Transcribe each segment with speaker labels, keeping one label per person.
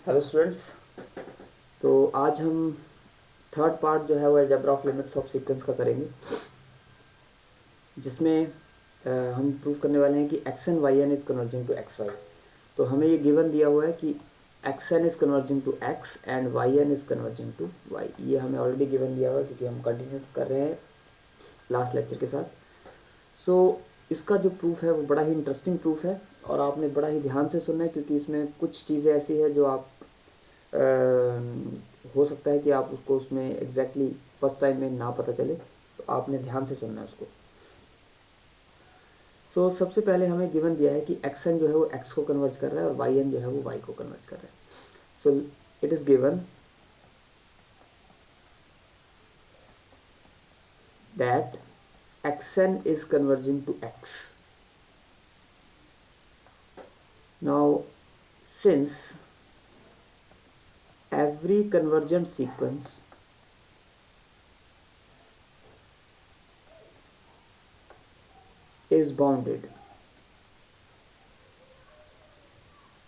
Speaker 1: Hello students. तो आज हम थर्ड पार्ट जो है वो algebra of limits of sequence का करेंगे, जिसमें हम प्रूव करने वाले हैं कि x n y n is converging to x y. तो हमें ये गिवन दिया हुआ है कि x n is converging to x and y n is converging to y. ये हमें ऑलरेडी गिवन दिया हुआ है क्योंकि हम कंटिन्यूस कर रहे हैं लास्ट लेक्चर के साथ। सो इसका जो प्रूफ है वो बड़ा ही इंटरेस्टिंग प्रूफ है और आपने बड़ा ही ध्यान से सुनना है, क्योंकि इसमें कुछ चीज़ें ऐसी है जो आप हो सकता है कि आप उसको उसमें एग्जैक्टली फर्स्ट टाइम में ना पता चले, तो आपने ध्यान से सुनना है उसको। सो सबसे पहले हमें गिवन दिया है कि एक्स एन जो है वो एक्स को कन्वर्ट कर रहा है और वाई एन जो है वो वाई को कन्वर्ट कर रहा है। So it is given that x n is converging to x. Now since every convergent sequence is bounded,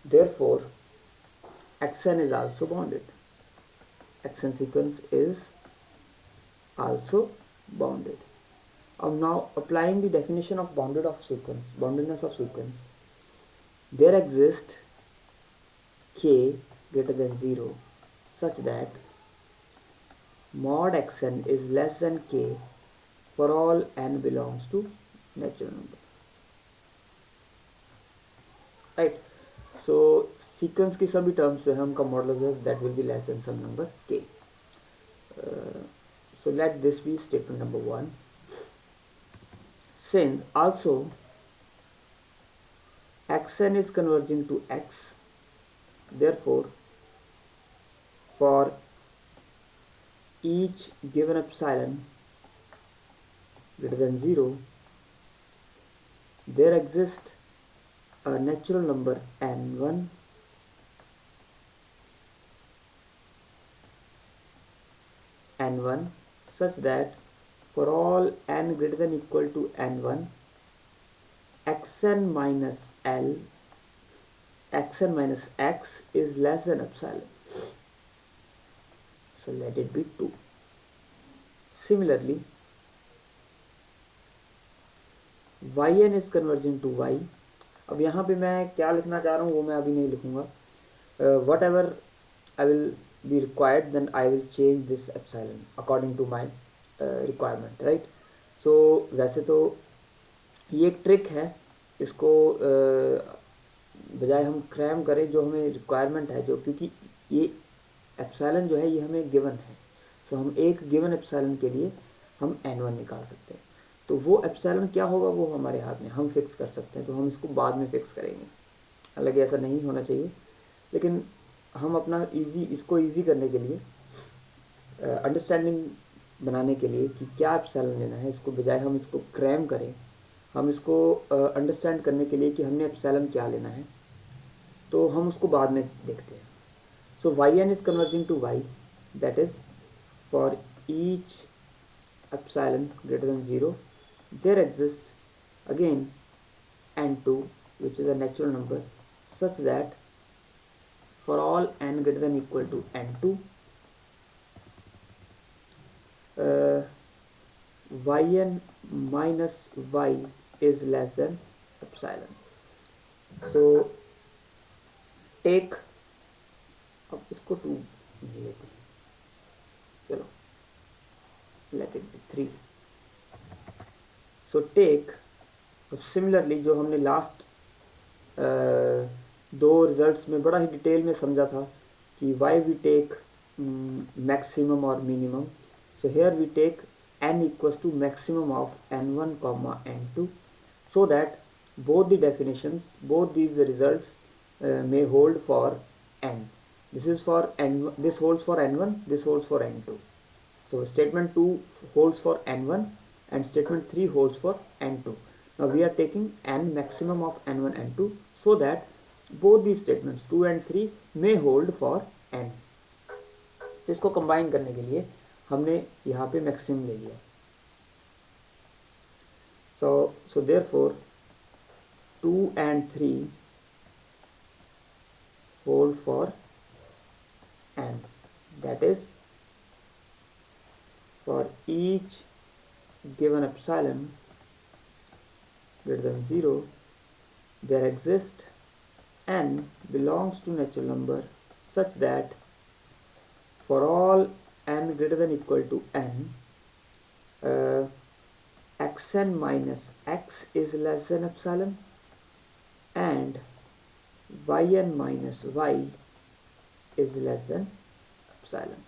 Speaker 1: therefore xn is also bounded. xn sequence is also bounded. Now applying the definition of boundedness of sequence, there exists k greater than 0 such that mod xn is less than k for all n belongs to natural number. Right? So sequence की सभी terms जो है उनका modulus है that will be less than some number k. So let this be statement number 1. Since also xn is converging to x, therefore for each given epsilon greater than 0, there exists a natural number n1 such that for all n greater than equal to n1, xn minus x is less than epsilon. So let it be 2. Similarly, yn is converging to y. अब यहाँ पे मैं क्या लिखना चाह रहा हूँ वो मैं अभी नहीं लिखूँगा. Whatever I will be required, then I will change this epsilon according to my requirement, right? So वैसे तो ये एक ट्रिक है, इसको बजाय हम क्रैम करें जो हमें रिक्वायरमेंट है, जो क्योंकि ये एप्सिलॉन जो है ये हमें गिवन है, सो हम एक गिवन एप्सिलॉन के लिए हम n1 निकाल सकते हैं. तो वो एप्सिलॉन क्या होगा वो हमारे हाथ में, हम फिक्स कर सकते हैं, तो हम इसको बाद में फिक्स करेंगे. हालांकि ऐसा नहीं होना चाहिए, लेकिन हम अपना इसको ईजी करने के लिए, अंडरस्टैंडिंग बनाने के लिए कि क्या एप्सिलॉन लेना है, इसको बजाय हम इसको क्रैम करें, हम इसको अंडरस्टैंड करने के लिए कि हमने एप्सिलॉन क्या लेना है, तो हम उसको बाद में देखते हैं. So yn is converging to y, that is for each epsilon greater than 0 there exists again n2 which is a natural number such that for all n greater than equal to n2 yn minus y is less than epsilon. So take, अब इसको 2 नहीं लेते, चलो let it be 3. So take, similarly जो हमने last दो results में बड़ा ही डिटेल में समझा था कि वाई वी टेक मैक्सिमम और minimum, so here we take n equals to maximum of n1 comma n2 so that both the definitions, both these results may hold for n. This is for n, this holds for n1, this holds for n2. So statement 2 holds for n1 and statement 3 holds for n2. Now we are taking n maximum of n1 n2 so that both these statements 2 and 3 may hold for n. तो इसको combine करने के लिए हमने यहाँ पे maximum ले लिया. So therefore 2 and 3 hold for n, that is for each given epsilon greater than 0 there exists n belongs to natural number such that for all n greater than equal to n, xn minus x is less than epsilon and yn minus y is less than epsilon.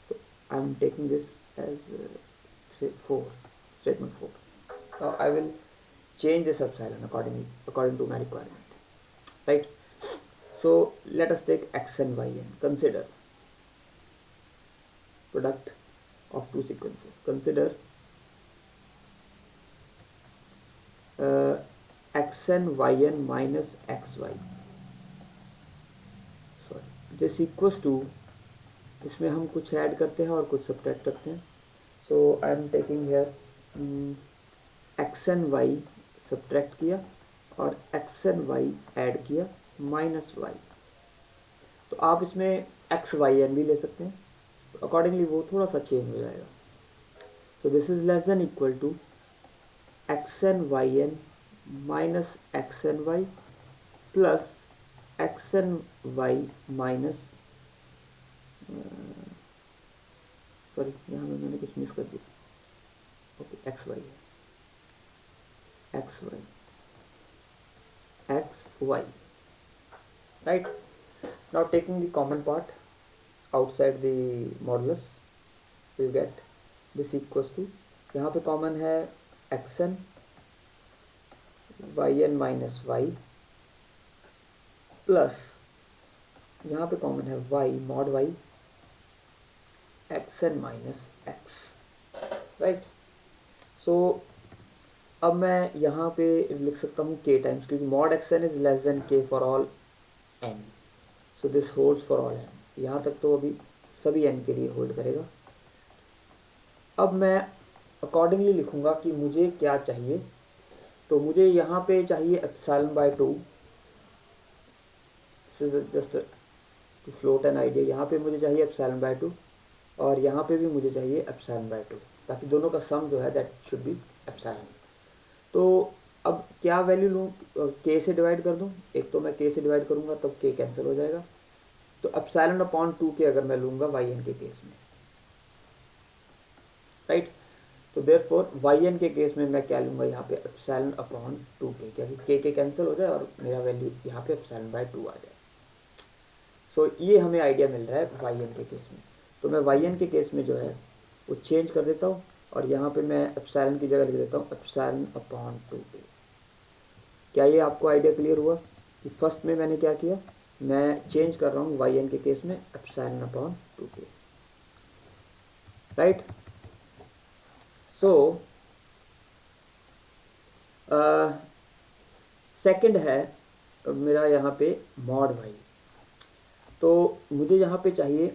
Speaker 1: So I am taking this as statement 4. Now I will change this epsilon according to my requirement, right? So let us take x and y and consider product of two sequences. Consider xn yn minus xy. Sorry, this equals to, इसमें हम कुछ add करते हैं और कुछ subtract करते हैं. So I am taking here xn y subtract किया और xn y ऐड किया माइनस y. तो आप इसमें x y n भी ले सकते हैं, अकॉर्डिंगली वो थोड़ा सा चेंज हो जाएगा. तो this is less than equal to xn yn minus xn y plus xn y minus, sorry यहाँ में मैंने कुछ मिस कर दिया. Okay, x y right. Now taking the common part outside the modulus will get this equals to, यहाँ पे common है xn yn minus y plus यहाँ पे कॉमन है y mod y xn minus x, right. So अब मैं यहाँ पे लिख सकता हूँ k टाइम्स, क्योंकि mod xn is less then k for all n. So this holds for all n. यहाँ तक तो अभी सभी n के लिए होल्ड करेगा. अब मैं अकॉर्डिंगली लिखूँगा कि मुझे क्या चाहिए. तो मुझे यहाँ पे चाहिए epsilon by 2. Just to float an idea. यहाँ पे मुझे चाहिए एप्सिलॉन बाय 2 और यहाँ पे भी मुझे चाहिए एप्सिलॉन बाय 2, ताकि दोनों का सम जो है दैट शुड बी एप्सिलॉन. तो अब क्या वैल्यू लूँ, k से डिवाइड कर दूँ. एक तो मैं k से डिवाइड करूँगा तब k कैंसिल हो जाएगा. तो एप्सिलॉन अपॉन 2k अगर मैं लूँगा yn के केस में, राइट. तो देयरफॉर yn के केस में मैं क्या लूँगा यहाँ पे एप्सिलॉन अपॉन 2k, क्योंकि k कैंसिल हो जाए और मेरा वैल्यू यहाँ पे एप्सिलॉन बाय 2 आ जाए. सो ये हमें आइडिया मिल रहा है yn के केस में. तो मैं yn के केस में जो है वो चेंज कर देता हूँ और यहाँ पे मैं एप्सिलॉन की जगह लिख देता हूँ एप्सिलॉन अपॉन 2k. क्या ये आपको आइडिया क्लियर हुआ कि फर्स्ट में मैंने क्या किया, मैं चेंज कर रहा हूँ yn के केस में epsilon upon 2k, right. So second है मेरा यहाँ पे मॉड y. तो मुझे यहाँ पे चाहिए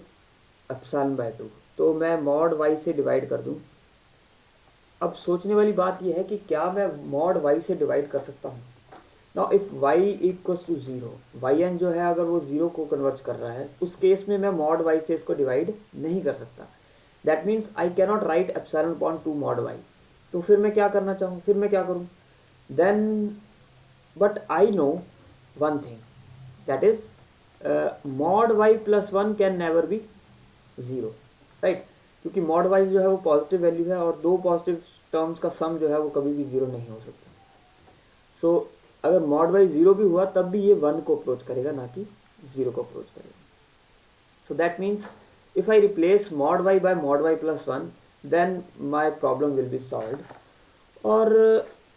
Speaker 1: एप्सिलॉन बाय 2, तो मैं मॉड y से डिवाइड कर दूँ. अब सोचने वाली बात यह है कि क्या मैं मॉड y से डिवाइड कर सकता हूँ. Now if y equals to 0, yn जो है अगर वो 0 को कन्वर्ट कर रहा है, उस केस में मैं मॉड y से इसको डिवाइड नहीं कर सकता. That means I cannot right epsilon upon 2 mod y. तो फिर मैं क्या करना चाहूँ, फिर मैं क्या करूँ then, but I know one thing, that is mod y plus 1 can never be 0, right. क्योंकि मॉड y जो है वो पॉजिटिव वैल्यू है और दो पॉजिटिव टर्म्स का सम जो है वो कभी भी 0 नहीं हो सकता. सो अगर मॉड y 0 भी हुआ तब भी ये 1 को अप्रोच करेगा, ना कि 0 को अप्रोच करेगा. सो that means if I replace mod y by mod y plus 1, then my problem will be solved. Or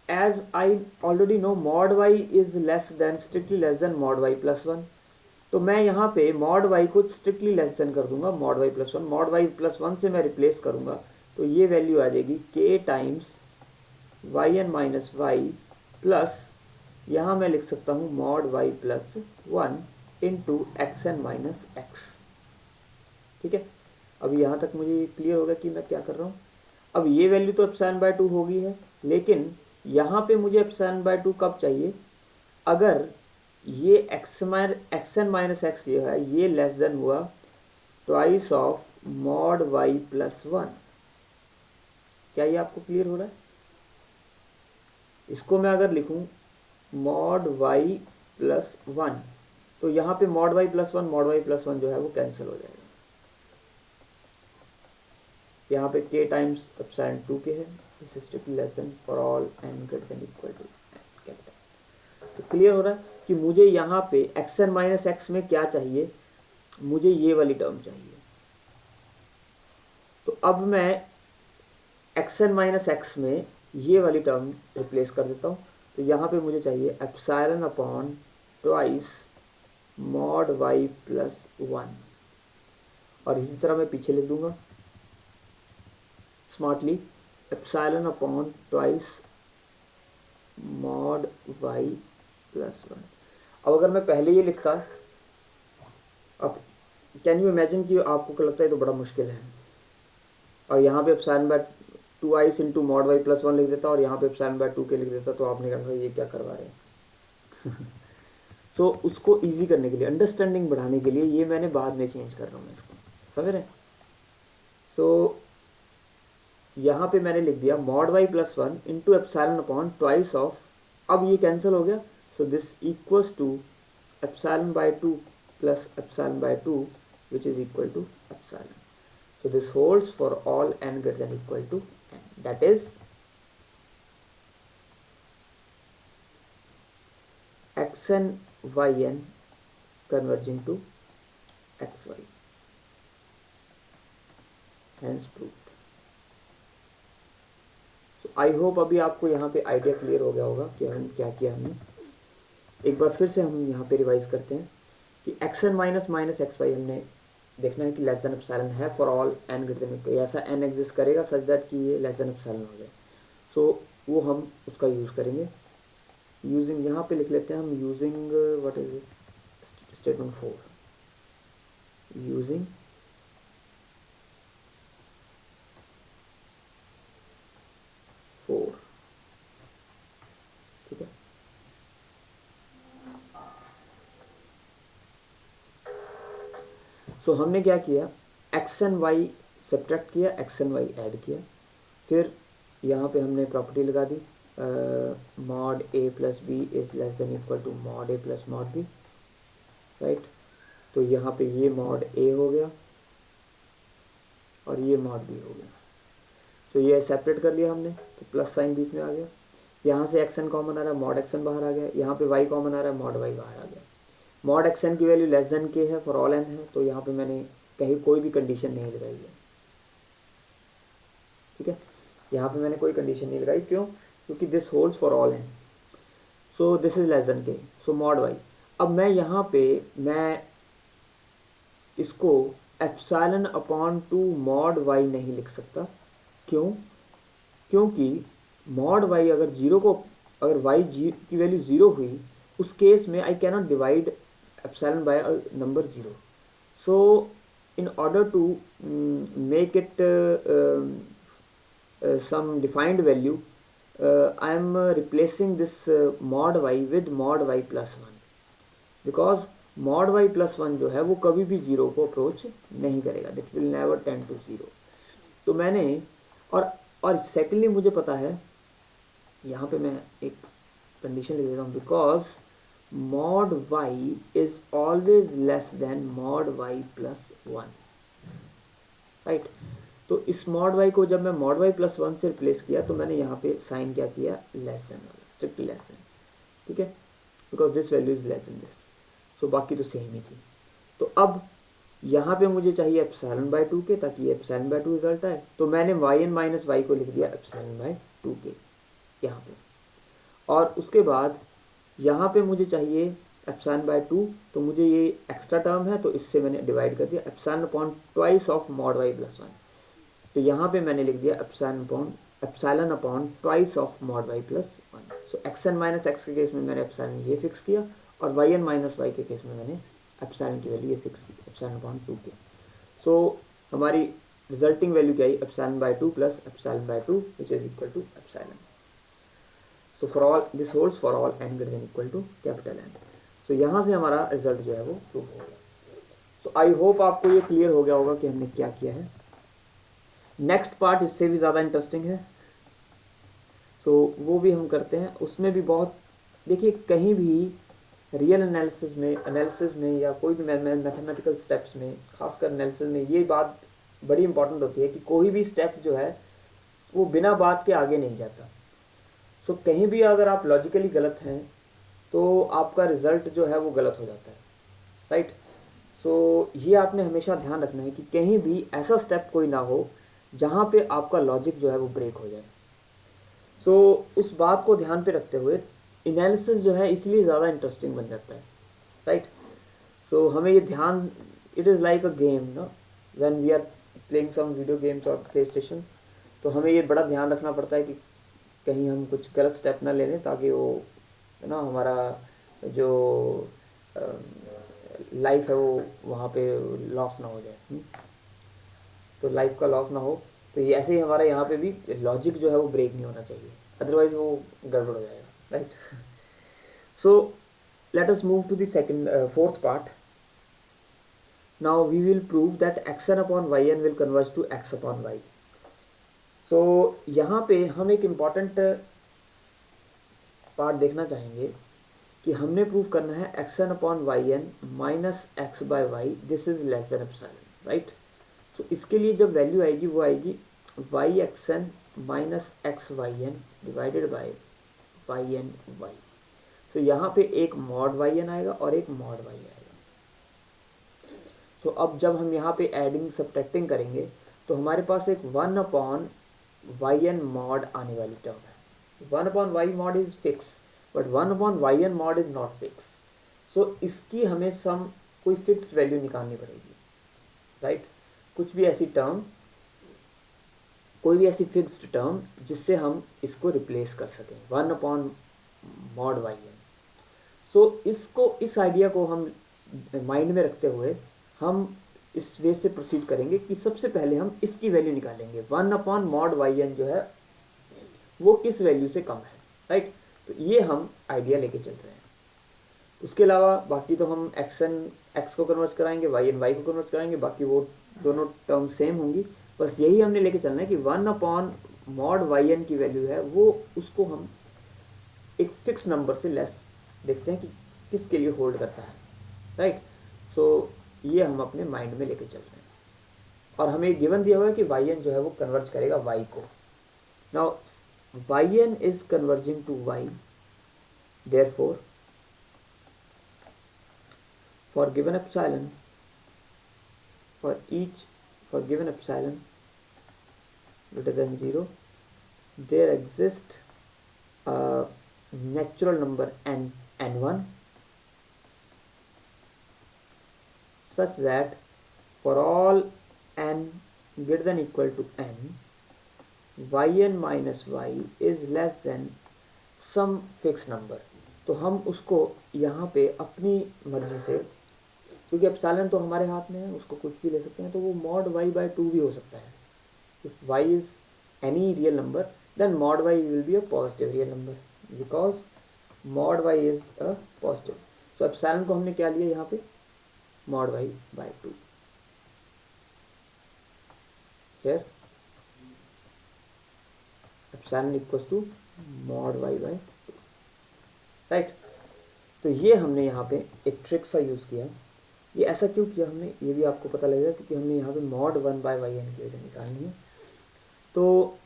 Speaker 1: as I already know mod y is strictly less than mod y plus 1, तो मैं यहाँ पे mod y को strictly less than कर दूंगा mod y plus 1. mod y plus 1 से मैं replace करूँगा तो ये वैल्यू आ जाएगी k times yn minus y plus, यहाँ मैं लिख सकता हूँ mod y plus 1 into xn minus x. ठीक है. अभी यहाँ तक मुझे क्लियर होगा कि मैं क्या कर रहा हूँ. अब ये वैल्यू तो एप्सिलॉन बाय 2 होगी है, लेकिन यहाँ पे मुझे एप्सिलॉन बाय 2 कब चाहिए, अगर ये xn माइनस x ये है, ये लेस देन हुआ twice of mod y plus one. क्या ये आपको क्लियर हो रहा है? इसको मैं अगर लिखूं मॉड वाई प्लस वन, तो यहाँ पे मॉड वाई प्लस वन जो है वो कैंसिल हो जाएगा। यहाँ पे k टाइम्स एप्सिलॉन 2k है, this is strictly less than for all n greater than equal to capital. तो क्लियर हो रहा है कि मुझे यहाँ पे xn माइनस एक्स में क्या चाहिए, मुझे ये वाली टर्म चाहिए। तो अब मैं xn माइनस एक्स में ये वाली टर्म रिप्लेस कर देता हूँ। तो यहाँ पे मुझे चाहिए epsilon upon twice mod y plus one, और इसी तरह मैं पीछे लिख दूंगा smartly epsilon upon twice mod y plus one. अब अगर मैं पहले ये लिखता, अब कैन यू इमेजिन कि आपको लगता है तो बड़ा मुश्किल है, और यहाँ पे epsilon by twice into mod y plus one लिख देता और यहाँ पे एप्सिलॉन बाय टू के लिख देता, तो आपने कहा ये क्या करवा रहे हैं। सो उसको इजी करने के लिए, अंडरस्टैंडिंग बढ़ाने के लिए ये मैंने बाद में चेंज कर रहा हूँ इसको, समझ रहे हैं? सो यहाँ पे मैंने लिख दिया mod y plus one into epsilon upon twice of, अब ये कैंसिल हो गया, so this equals to epsilon by two plus epsilon by two which is equal to epsilon. So this holds for all n greater than equal to n, that is xn yn converging to xy, hence proved. So I hope अभी आपको यहाँ पे idea clear हो गया होगा कि हम क्या किया हमने। एक बार फिर से हम यहाँ पे रिवाइज करते हैं कि xn माइनस माइनस xy हमने देखना है कि लेस देन एप्सिलॉन है for all n greater than equal, ऐसा n एग्जिस्ट करेगा सच दैट कि ये लेस देन एप्सिलॉन हो जाए। सो वो हम उसका यूज़ करेंगे यूजिंग, यहाँ पे लिख लेते हैं हम using what is this statement 4, using ठीक है। सो हमने क्या किया, एक्स एन वाई सब्ट्रैक्ट किया, एक्स एन वाई ऐड किया, फिर यहाँ पे हमने प्रॉपर्टी लगा दी mod a plus b is less than equal to mod a plus mod b, right. तो यहाँ पे ये मॉड ए हो गया और ये मॉड बी हो गया। तो ये सेपरेट कर लिया हमने, तो प्लस साइन बीच में आ गया, यहाँ से एक्स एन कॉमन आ रहा है, मॉड एक्स एन बाहर आ गया, यहाँ पे वाई कॉमन आ रहा है, मॉड वाई बाहर आ गया। मॉड एक्स एन की वैल्यू लेस देन के है फॉर ऑल एन है, तो यहाँ पे मैंने कहीं कोई भी कंडीशन नहीं लगाई है, ठीक है। यहाँ पे मैंने कोई कंडीशन नहीं लगाई, क्यों? क्योंकि this holds for all n, so this is less than k, so mod Y. अब मैं यहाँ पे मैं इसको epsilon upon two mod y नहीं लिख सकता, क्यों? क्योंकि मॉड वाई अगर जीरो को, अगर वाई की वैल्यू ज़ीरो हुई, उस केस में आई cannot divide epsilon by a number 0. So in order to make it some defined value, I am replacing this mod y with mod y plus 1, because mod y plus 1 जो है वो कभी भी 0 को approach नहीं करेगा, that will never tend to 0। तो मैंने और सेकेंडली मुझे पता है, यहाँ पे मैं एक कंडीशन लिख देता हूँ, because mod y is always less than mod y plus 1, right. तो इस mod y को जब मैं mod y plus 1 से रिप्लेस किया, तो मैंने यहाँ पे साइन क्या किया, लेस देन वाला, स्ट्रिक्टली लेस देन, ठीक है, because this value is less than this. So बाकी तो सेम ही थी। तो अब यहाँ पे मुझे चाहिए एप्सिलॉन बाय 2 के, ताकि ये एप्सिलॉन बाय 2 रिजल्ट आए, तो मैंने yn माइनस वाई को लिख दिया एप्सिलॉन बाय 2 के यहाँ पे, और उसके बाद यहाँ पे मुझे चाहिए एप्सिलॉन बाय 2, तो मुझे ये एक्स्ट्रा टर्म है, तो इससे मैंने डिवाइड कर दिया epsilon upon twice of mod y plus 1। तो यहाँ पे मैंने लिख दिया epsilon upon twice of mod y plus 1। So x n minus x के केस में मैंने एप्सिलॉन ये फिक्स किया, और वाई एन माइनस वाई के केस में मैंने एप्सिलॉन की वैल्यू ये फिक्स की, एप्सिलॉन अपॉन 2 के। सो हमारी रिजल्टिंग वैल्यू क्या आई, epsilon by 2 plus epsilon by 2 which is equal to epsilon. So for all this holds for all n greater than equal to capital N। So यहाँ से हमारा result जो है वो प्रूव हो गया। सो आई होप आपको ये क्लियर हो गया होगा कि हमने क्या किया है। नेक्स्ट पार्ट इससे भी ज़्यादा इंटरेस्टिंग है, सो वो भी हम करते हैं। उसमें भी बहुत, देखिए कहीं भी रियल एनालिसिस में या कोई भी मैथमेटिकल स्टेप्स में, खासकर एनालिसिस में ये बात बड़ी इंपॉर्टेंट होती है कि कोई भी स्टेप जो है वो बिना बात के आगे नहीं जाता। सो कहीं भी अगर आप लॉजिकली गलत हैं तो आपका रिजल्ट जो है वो गलत हो जाता है, राइट। सो ये आपने हमेशा ध्यान रखना है कि कहीं भी ऐसा स्टेप कोई ना हो जहाँ पे आपका लॉजिक जो है वो ब्रेक हो जाए। सो उस बात को ध्यान पे रखते हुए एनालिसिस जो है इसलिए ज़्यादा इंटरेस्टिंग बन जाता है, राइट। सो हमें ये ध्यान, it is like a game ना, when we are playing some video games और प्ले स्टेशन, तो हमें ये बड़ा ध्यान रखना पड़ता है कि कहीं हम कुछ गलत स्टेप ना ले लें, ताकि वो ना हमारा जो लाइफ है वो वहाँ पे लॉस ना हो जाए। तो लाइफ का लॉस ना हो, तो ये ऐसे ही हमारा यहाँ पे भी लॉजिक जो है वो ब्रेक नहीं होना चाहिए, अदरवाइज वो गड़बड़ हो जाएगा, right. So let us move to the second fourth part. Now we will prove that x n upon y n will converge to x upon y. So यहाँ पे हम एक इम्पॉर्टेंट पार्ट देखना चाहेंगे कि हमने प्रूव करना है x n upon y n minus x by y this is less than epsilon, right. तो इसके लिए जब वैल्यू आएगी वो आएगी y x n minus x y n divided by y n y. तो यहाँ पे एक मॉड वाई एन आएगा और एक मॉड वाई आएगा। सो अब जब हम यहाँ पे एडिंग सब्ट्रैक्टिंग करेंगे तो हमारे पास एक 1 अपॉन वाई एन मॉड आने वाली टर्म है। 1 upon y mod is fix, but 1 upon y n mod is not fix. So इसकी हमें सम कोई फिक्स्ड वैल्यू निकालनी पड़ेगी, राइट। कुछ भी ऐसी टर्म, कोई भी ऐसी फिक्स्ड टर्म जिससे हम इसको रिप्लेस कर सकें 1 अपॉन मॉड वाई एन। सो इसको, इस आइडिया को हम माइंड में रखते हुए हम इस वे से प्रोसीड करेंगे कि सबसे पहले हम इसकी वैल्यू निकालेंगे 1 अपॉन मॉड वाई एन जो है वो किस वैल्यू से कम है, राइट। तो ये हम आइडिया लेके चल रहे हैं। उसके अलावा बाकी तो हम एक्स एन एक्स को कन्वर्ट कराएंगे, वाई एन वाई को कन्वर्ट कराएंगे, बाकी वो दोनों टर्म सेम होंगी। बस यही हमने लेके चलना है कि 1 अपॉन मॉड वाई एन की वैल्यू है वो, उसको हम एक फिक्स नंबर से लेस देखते हैं कि किसके लिए होल्ड करता है, राइट। सो ये हम अपने माइंड में लेके चल रहे हैं। और हमें गिवन दिया हुआ है कि वाई एन जो है वो कन्वर्ज करेगा वाई को। Now y n is converging to y, therefore for given epsilon, for given epsilon greater than 0, there exists a natural number n1 such that for all n greater than equal to n, yn minus y is less than some fixed number। तो हम उसको यहाँ पे अपनी मर्जी से, क्योंकि epsilon तो हमारे हाथ में है, उसको कुछ भी ले सकते हैं, तो वो मॉड वाई बाय 2 भी हो सकता है। If y is any real number then mod y will be a positive real number, because mod y is a positive. So epsilon को हमने क्या लिया यहाँ पे, mod y by 2। Here epsilon equals to mod y by 2, right. तो ये हमने यहाँ पे एक ट्रिक सा यूज़ किया। ये ऐसा क्यों किया हमने, ये भी आपको पता लगेगा, क्योंकि हमने यहाँ पे मॉड 1 बाय वाई एन की वैल्यू निकालनी है। तो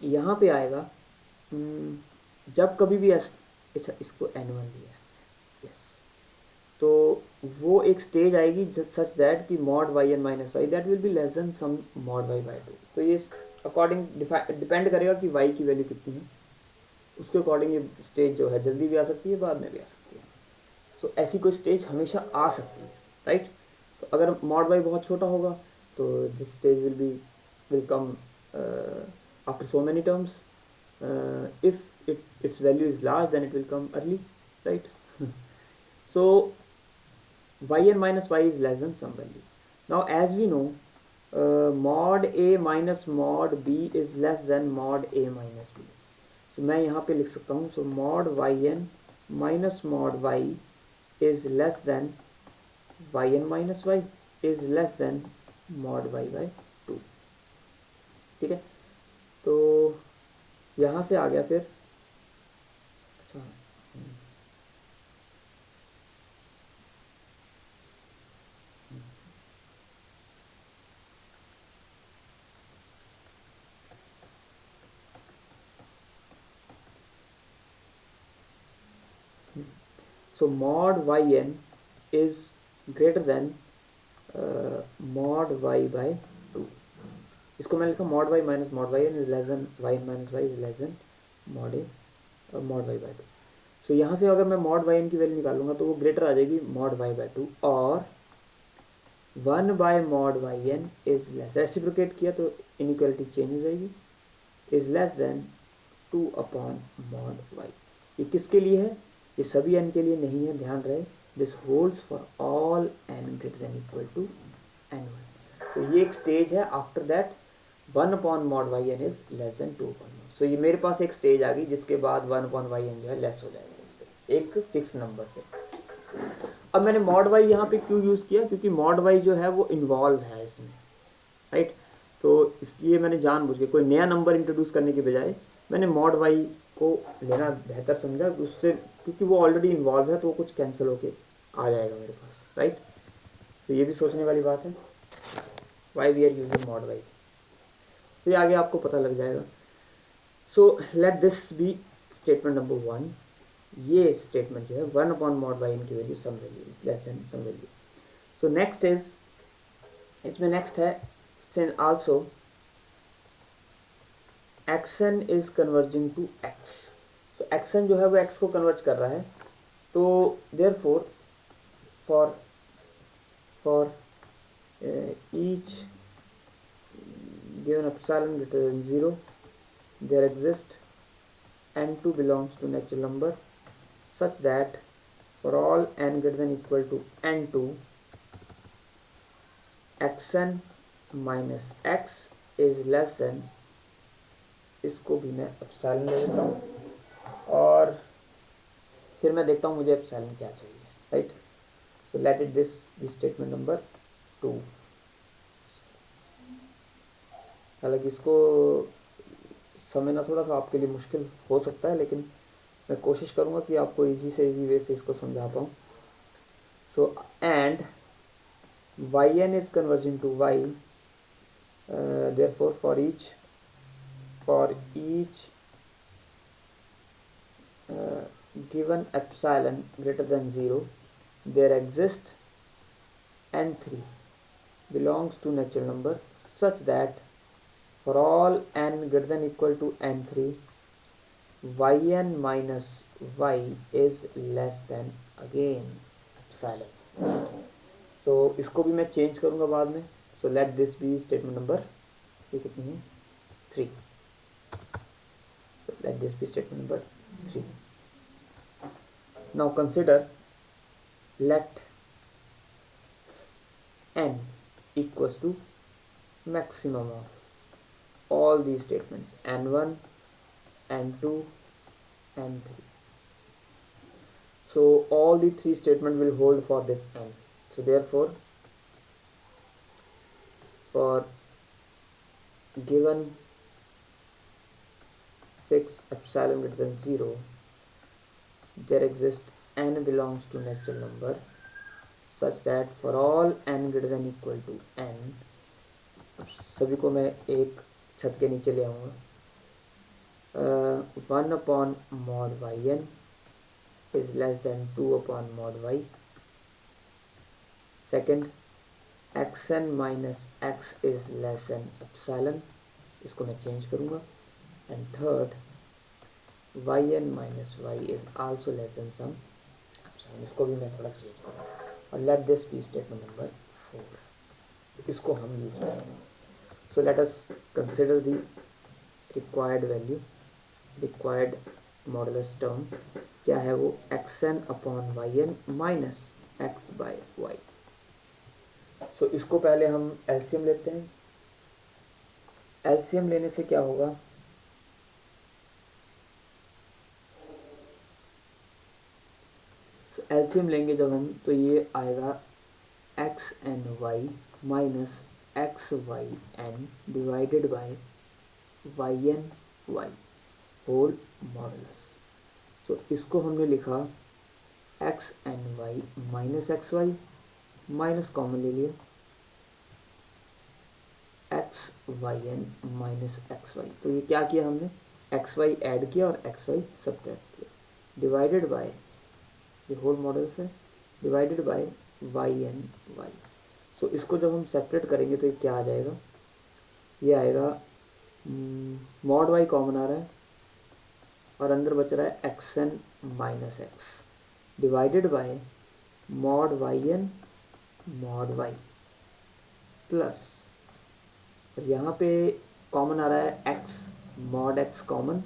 Speaker 1: यहाँ पे आएगा जब कभी भी इसको n1 दिया है, यस, तो वो एक स्टेज आएगी सच दैट कि mod y n minus y that will be less than some mod y by 2। तो ये अकॉर्डिंग डिपेंड करेगा कि वाई की वैल्यू कितनी है, उसके अकॉर्डिंग ये स्टेज जो है जल्दी भी आ सकती है, बाद में भी आ सकती है। तो ऐसी कोई स्टेज हमेशा आ सकती है, राइट। तो अगर मॉड वाई बहुत छोटा होगा तो this stage will come after so many terms, if its value is large then it will come early, right. So y n minus y is less than some value. Now as we know mod a minus mod b is less than mod a minus b. तो मैं यहाँ पे लिख सकता हूँ, so mod y n minus mod y is less than y n minus y is less than mod y by two. ठीक है, तो यहाँ से आ गया फिर। अच्छा, so mod yn is greater than mod y by 2। इसको मैंने लिखा mod y minus mod y n is less then y minus y is less then mod a mod y by 2। सो यहाँ से अगर मैं mod y n की value निकालूंगा तो वो ग्रेटर आ जाएगी mod y बाई 2, और 1 by mod y n is less, reciprocate किया तो इनइक्वालिटी चेंज हो जाएगी, is less than 2 upon mod y। ये किसके लिए है? ये सभी n के लिए नहीं है, ध्यान रहे। This holds for all n greater than equal to n1। तो ये एक स्टेज है। After that 1 upon mod y n is less than 2 upon mod. So ये मेरे पास एक स्टेज आ गई जिसके बाद 1 अपॉन वाई एन जो है लेस हो जाएगा इससे, एक फिक्स नंबर से। अब मैंने मॉड वाई यहाँ पे क्यों यूज़ किया? क्योंकि मॉड वाई जो है वो इन्वॉल्व है इसमें, राइट। तो इसलिए मैंने जानबूझ के कोई नया नंबर इंट्रोड्यूस करने के बजाय मैंने मॉड वाई को लेना बेहतर समझा, उससे क्योंकि वो ऑलरेडी इन्वॉल्व है तो वो कुछ कैंसिल होके आ जाएगा मेरे पास, राइट। तो ये भी सोचने वाली बात है, why we are using mod y. तो ये आगे आपको पता लग जाएगा। So let this be statement number 1। ये स्टेटमेंट जो है 1 अपॉन मॉड वाई इनकी value some value is less than some value. So next is, इसमें नेक्स्ट है since also xn is converging to x। So xn जो है वो x को कन्वर्ज कर रहा है, तो therefore for each given epsilon greater than 0 there exists n2 belongs to natural number such that for all n greater than equal to n2 xn minus x is less than, इसको भी मैं epsilon ले लेता हूँ और फिर मैं देखता हूँ मुझे एप्सिलॉन क्या चाहिए, right. So let it this statement number 2। हालांकि इसको समझना थोड़ा सा आपके लिए मुश्किल हो सकता है, लेकिन मैं कोशिश करूँगा कि आपको इजी से इजी वे से इसको समझा पाऊँ। So and yn is converging to y, therefore for each given epsilon greater than 0 there exists n3 belongs to natural number such that for all n greater than equal to n3 yn minus y is less than again epsilon। So इसको भी मैं change करूँगा बाद में। So let this be statement number, ये कितनी है 3। so let this be statement number 3। now consider let n equals to maximum of all these statements n1 n2 n3। so all the three statements will hold for this n। so therefore for given fix epsilon greater than 0 there exists n belongs to natural number such that for all n greater than equal to n, सभी को मैं एक छत के नीचे ले आऊँगा, 1 upon mod y n is less than 2 upon mod y. Second x n minus x is less than epsilon, इसको मैं चेंज करूँगा। And third yn minus y is also less than some epsilon, इसको भी मैं थोड़ा change करूँगा। और let this be statement number 4, इसको हम यूज करेंगे। So let us consider the required value, required modulus term क्या है वो xn अपॉन yn माइनस x बाय y। सो इसको पहले हम एलसीएम लेते हैं। एलसीएम लेने से क्या होगा, एलसीएम लेंगे जब हम तो ये आएगा x n y minus x y n divided by y n y whole modulus. So इसको हमने लिखा x n y minus x y, minus common ले लिया, x y n minus x y. तो ये क्या किया हमने, एक्स वाई ऐड किया और एक्स वाई सब्ट्रैक्ट किया, डिवाइडेड बाय, ये होल मॉडल्स है, divided by y n y. So इसको जब हम सेपरेट करेंगे तो ये क्या आ जाएगा, ये आएगा मॉड वाई कॉमन आ रहा है और अंदर बच रहा है x n minus x divided by mod y n mod y plus, और यहाँ पे कॉमन आ रहा है एक्स, मॉड एक्स कॉमन,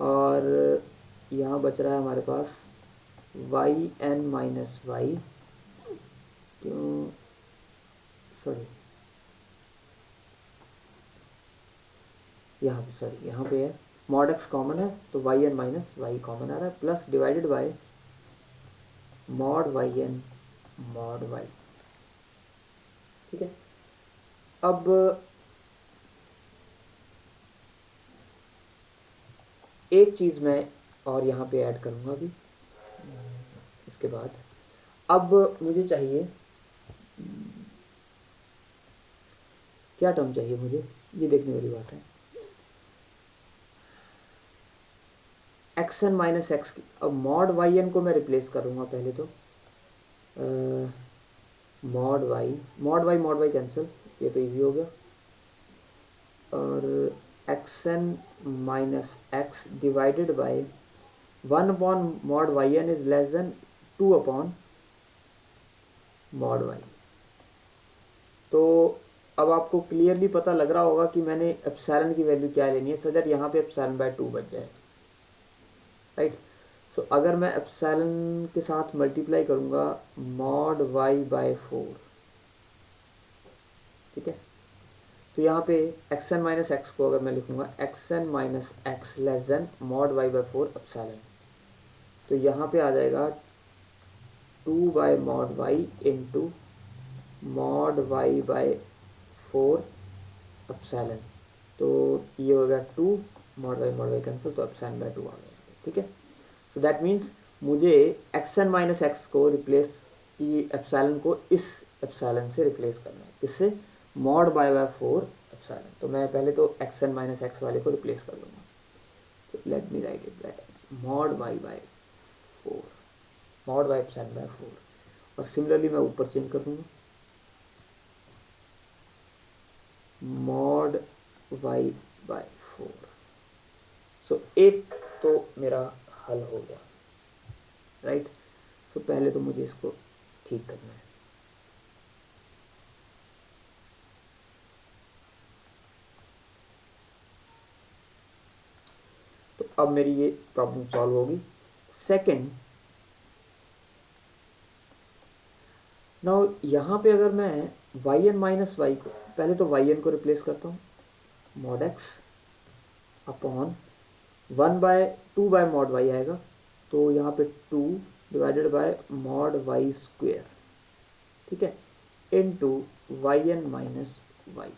Speaker 1: और यहाँ बच रहा है हमारे पास वाई एन माइनस वाई, क्यों सॉरी यहाँ पे है मॉड एक्स कॉमन है तो y n minus y common आ रहा है, plus divided by mod y n mod y. ठीक है, अब एक चीज़ मैं और यहाँ पे ऐड करूँगा अभी इसके बाद। अब मुझे चाहिए, क्या टर्म चाहिए मुझे, ये देखने वाली बात है। एक्स एन माइनस एक्स की, अब मॉड वाई एन को मैं रिप्लेस करूँगा पहले तो, मॉड वाई कैंसिल, ये तो इजी हो गया, और x n minus x divided by 1 upon mod y n is less than 2 upon mod y. तो अब आपको क्लियरली पता लग रहा होगा कि मैंने एप्सिलॉन की वैल्यू क्या लेनी है, सो दैट यहाँ पे एप्सिलॉन बाय 2 बच जाए, राइट। सो अगर मैं एप्सिलॉन के साथ मल्टीप्लाई करूँगा मॉड वाई बाय 4, ठीक है, तो यहाँ पे एक्स एन माइनस एक्स को अगर मैं लिखूँगा x n minus x less than mod y by 4 epsilon, तो यहाँ पे आ जाएगा 2 by mod y into mod y by 4 epsilon, तो ये हो गया 2 मॉड वाई कैंसिल, तो एप्सिलॉन बाय 2 आ गया। ठीक है, सो दैट मीन्स मुझे एक्स एन माइनस एक्स को रिप्लेस, ये एप्सिलॉन को इस एप्सिलॉन से रिप्लेस करना है, किससे, मॉड बाय 4 एप्सिलॉन। तो मैं पहले तो एक्स एन माइनस एक्स वाले को रिप्लेस कर दूंगा, तो let me write it as mod y by 4, mod y epsilon by 4, और सिमिलरली मैं ऊपर चेंज कर दूंगा मॉड वाई बाय 4। सो एक तो मेरा हल हो गया, राइट। तो पहले तो मुझे इसको ठीक करना है। तो अब मेरी ये प्रॉब्लम सॉल्व होगी। सेकंड, नाउ यहाँ पे अगर मैं वाई एन माइनस वाई को, पहले तो वाई एन को रिप्लेस करता हूँ, mod x upon 1 by 2 by mod y आएगा, तो यहाँ पे 2 divided by mod y square, ठीक है, into y n minus y,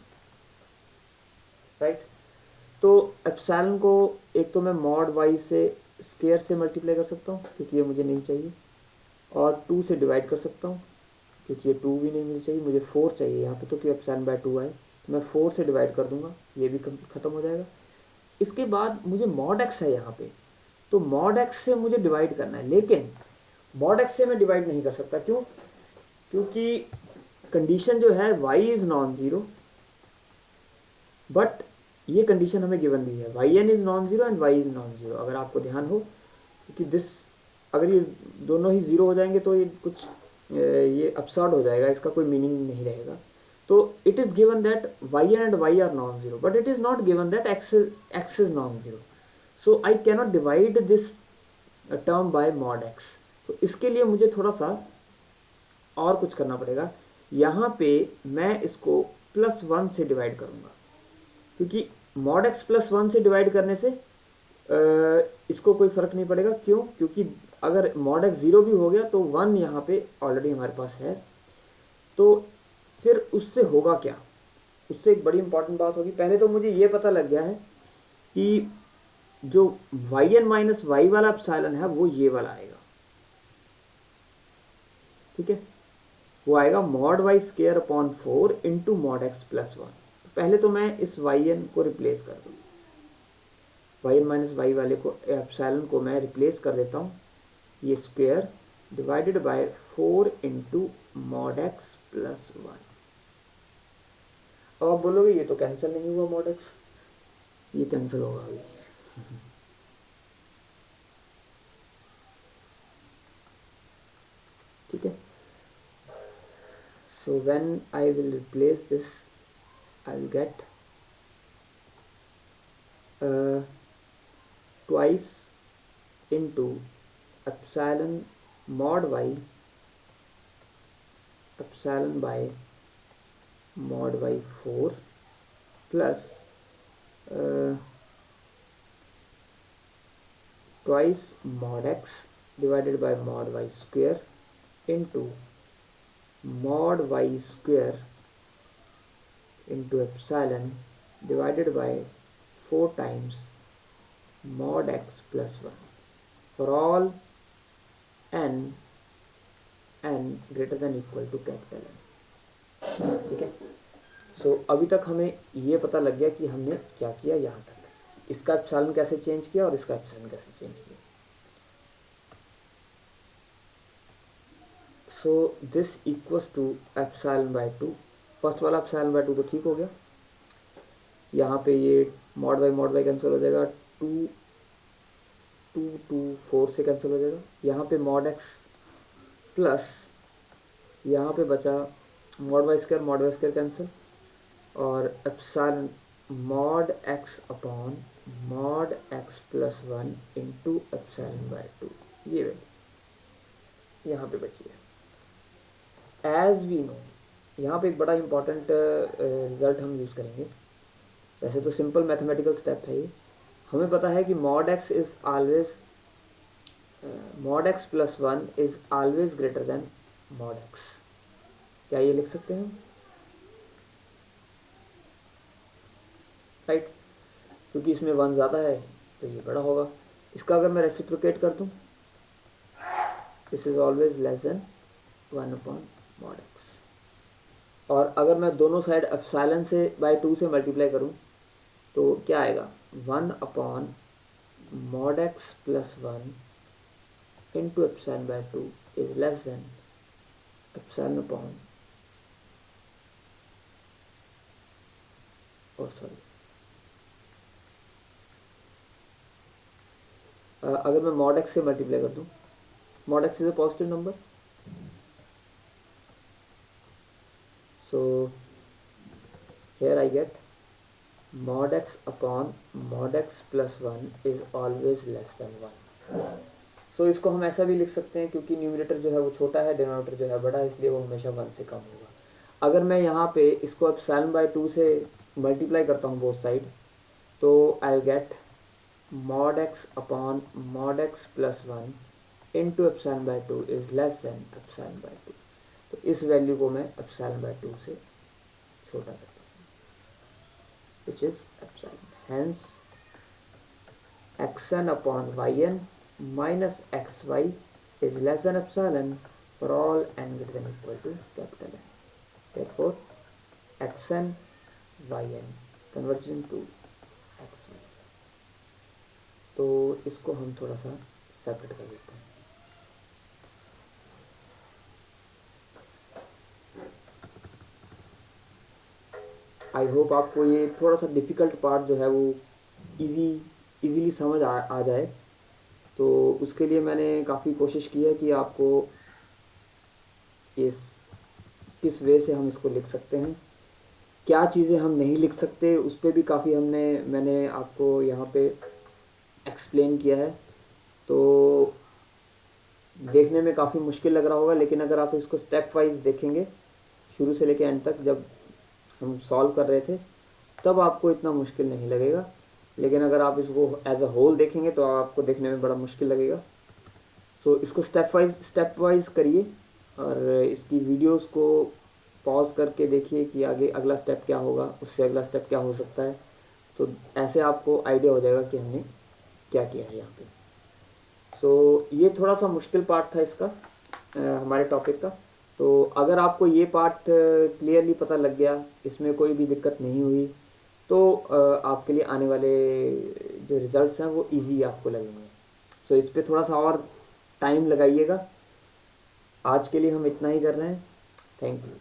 Speaker 1: right. तो एप्सिलॉन को एक तो मैं मॉड वाई से स्क्वेयर से मल्टीप्लाई कर सकता हूँ क्योंकि ये मुझे नहीं चाहिए, और 2 से डिवाइड कर सकता हूँ क्योंकि ये 2 भी नहीं मुझे चाहिए, मुझे 4 चाहिए यहाँ पे, तो कि एप्सिलॉन बाय 2 आए, तो मैं 4 से डिवाइड कर दूंगा, ये भी ख़त्म हो जाएगा। इसके बाद मुझे मॉड एक्स है यहाँ पे, तो मॉड एक्स से मुझे डिवाइड करना है, लेकिन मॉड एक्स से मैं डिवाइड नहीं कर सकता, क्यों, क्योंकि कंडीशन जो है y is non zero, but ये कंडीशन हमें गिवन दी है y n is non zero and y is non zero. अगर आपको ध्यान हो, क्योंकि दिस अगर ये दोनों ही ज़ीरो हो जाएंगे तो ये कुछ ये अपसर्ड हो जाएगा, इसका कोई मीनिंग नहीं रहेगा। तो it is given that y n and y are non zero, but it is not given that x is non zero, so I cannot divide this term by mod x. तो इसके लिए मुझे थोड़ा सा और कुछ करना पड़ेगा। यहाँ पे मैं इसको +1 से डिवाइड करूँगा, क्योंकि मॉड एक्स +1 से डिवाइड करने से इसको कोई फ़र्क नहीं पड़ेगा, क्यों, क्योंकि अगर मॉड एक्स 0 भी हो गया तो 1 यहाँ पे ऑलरेडी हमारे पास है, तो फिर उससे होगा क्या, उससे एक बड़ी इंपॉर्टेंट बात होगी। पहले तो मुझे ये पता लग गया है कि जो yn माइनस वाई वाला एप्सिलॉन है वो ये वाला आएगा, ठीक है, वो आएगा mod y square upon 4 into mod x plus 1। पहले तो मैं इस yn को रिप्लेस कर दूँ, yn माइनस वाई वाले को एप्सिलॉन को मैं रिप्लेस कर देता हूँ, ये square divided by 4 into mod x plus 1। अब आप बोलोगे ये तो कैंसिल नहीं हुआ मॉड एक्स, ये कैंसिल होगा अभी। ठीक है, so when I will replace this I will get twice into epsilon mod y epsilon by mod y 4 plus twice mod x divided by mod y square into mod y square into epsilon divided by 4 times mod x plus 1 for all n greater than equal to capital N। ठीक है, सो अभी तक हमें ये पता लग गया कि हमने क्या किया यहाँ तक, इसका एप्सिलॉन कैसे चेंज किया और इसका एप्सिलॉन कैसे चेंज किया। So this equals to epsilon by 2, first वाला एप्सिलॉन बाय 2 तो ठीक हो गया, यहाँ पे ये मॉड बाई कैंसिल हो जाएगा, 4 से कैंसिल हो जाएगा, यहाँ पे मॉड एक्स प्लस यहाँ पे बचा मॉड वाई स्क्वायर कैंसिल, और epsilon mod x upon mod x plus 1 into epsilon by 2, ये वैल्यू यहाँ पे बची है। एज वी नो, यहाँ पे एक बड़ा इंपॉर्टेंट रिजल्ट हम यूज़ करेंगे। वैसे तो सिंपल मैथमेटिकल स्टेप है ये, हमें पता है कि mod x is always mod x plus 1 is always greater than mod x. क्या ये लिख सकते हैं राइट, क्योंकि इसमें 1 ज़्यादा है तो ये बड़ा होगा। इसका अगर मैं रेसिप्रोकेट कर दूँ, this is always less than 1 upon mod x, और अगर मैं दोनों साइड एप्सिलॉन से बाय 2 से मल्टीप्लाई करूं तो क्या आएगा, 1 upon mod x plus 1 into epsilon by 2 is less than epsilon upon अगर मैं मॉड एक्स से मल्टीप्लाई कर दूं, mod x is a positive number, so here I get mod x upon mod x plus 1 is always less than 1। so इसको हम ऐसा भी लिख सकते हैं, क्योंकि न्यूमरेटर जो है वो छोटा है, डिनोमिनेटर जो है बड़ा है, इसलिए वो हमेशा 1 से कम होगा। अगर मैं यहाँ पे इसको एप्सिलॉन बाय 2 से मल्टीप्लाई करता हूँ बोथ साइड, तो I get mod x upon mod x plus 1 into epsilon by 2 is less than epsilon by 2। तो इस वैल्यू को मैं एप्सिलॉन बाय 2 से छोटा करता हूँ, which is epsilon. Hence xn upon yn minus xy is less than epsilon for all n greater than equal to capital N। therefore xn yn convergent to xy। तो इसको हम थोड़ा सा सेपरेट कर देते हैं। आई होप आपको ये थोड़ा सा डिफ़िकल्ट पार्ट जो है वो इजीली समझ आ जाए। तो उसके लिए मैंने काफ़ी कोशिश की है कि आपको इस किस वे से हम इसको लिख सकते हैं, क्या चीज़ें हम नहीं लिख सकते, उस पर भी काफ़ी मैंने आपको यहाँ पे एक्सप्लेन किया है। तो देखने में काफ़ी मुश्किल लग रहा होगा, लेकिन अगर आप इसको स्टेप वाइज देखेंगे शुरू से लेकर एंड तक, जब हम सॉल्व कर रहे थे तब आपको इतना मुश्किल नहीं लगेगा, लेकिन अगर आप इसको एज अ होल देखेंगे तो आपको देखने में बड़ा मुश्किल लगेगा। सो इसको स्टेप वाइज करिए, और इसकी वीडियोस को पॉज करके देखिए कि आगे अगला स्टेप क्या होगा, उससे अगला स्टेप क्या हो सकता है। तो ऐसे आपको आइडिया हो जाएगा कि हमने क्या किया है यहाँ पे। सो ये थोड़ा सा मुश्किल पार्ट था इसका, हमारे टॉपिक का। तो अगर आपको ये पार्ट क्लियरली पता लग गया, इसमें कोई भी दिक्कत नहीं हुई, तो आपके लिए आने वाले जो रिज़ल्ट्स हैं वो इजी आपको लगेंगे। सो इस पे थोड़ा सा और टाइम लगाइएगा। आज के लिए हम इतना ही कर रहे हैं। Thank you.